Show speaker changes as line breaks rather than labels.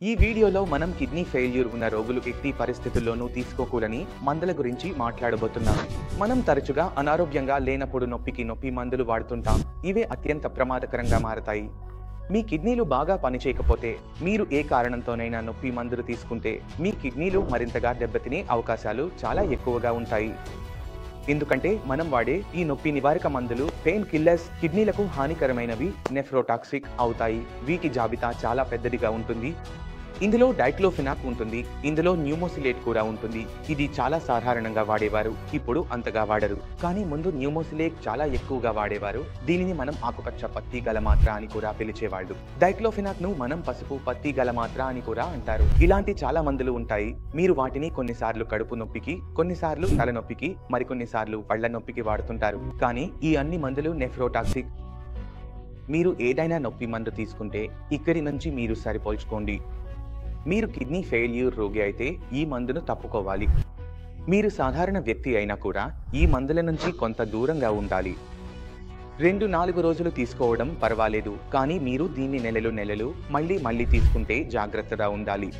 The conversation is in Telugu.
ఈ వీడియోలో మనం కిడ్నీ ఫెయిల్యూర్ ఉన్న రోగులు ఎట్టి పరిస్థితుల్లోనూ తీసుకోకూడని మందుల గురించి మాట్లాడబోతున్నాం. మనం తరచుగా అనారోగ్యంగా లేనప్పుడు నొప్పి మందులు వాడుతుంటాం. ఇవే అత్యంత ప్రమాదకరంగా మారతాయి. మీ కిడ్నీలు బాగా పనిచేయకపోతే, మీరు ఏ కారణంతోనైనా నొప్పి మందులు తీసుకుంటే మీ కిడ్నీలు మరింతగా దెబ్బతినే అవకాశాలు చాలా ఎక్కువగా ఉంటాయి. ఎందుకంటే మనం వాడే ఈ నొప్పి నివారక మందులు పెయిన్ కిల్లర్స్ కిడ్నీలకు హానికరమైనవి, నెఫ్రోటాక్సిక్ అవుతాయి. వీటి జాబితా చాలా పెద్దదిగా ఉంటుంది. ఇందులో డైక్లోఫెనాక్ ఉంటుంది. ఇందులో న్యూమోసిలేట్ కూడా ఉంటుంది. ఇది చాలా సాధారణంగా వాడేవారు, ఇప్పుడు అంతగా వాడరు. కానీ ముందు న్యూమోసిలేట్ చాలా ఎక్కువగా వాడేవారు. దీనిని మనం ఆకుపచ్చ పత్తి గల మాత్ర అని కూడా పిలిచేవాళ్ళు. డైక్లోఫెనాక్ ను మనం పసుపు పత్తి గల మాత్ర అని కూడా అంటారు. ఇలాంటి చాలా మందులు ఉంటాయి. మీరు వాటిని కొన్నిసార్లు కడుపు నొప్పికి, కొన్నిసార్లు తలనొప్పికి, మరికొన్నిసార్లు పళ్ల నొప్పికి వాడుతుంటారు. కానీ ఈ అన్ని మందులు నెఫ్రోటాక్సిక్. మీరు ఏదైనా నొప్పి మందు తీసుకుంటే ఇక్కడి నుంచి మీరు సరిపోల్చుకోండి. మీరు కిడ్నీ ఫెయిల్యూర్ రోగి అయితే ఈ మందును తప్పుకోవాలి. మీరు సాధారణ వ్యక్తి అయినా కూడా ఈ మందుల నుంచి కొంత దూరంగా ఉండాలి. 2-4 రోజులు తీసుకోవడం పర్వాలేదు, కానీ మీరు దీన్ని నెలలు మళ్ళీ తీసుకుంటే జాగ్రత్తగా ఉండాలి.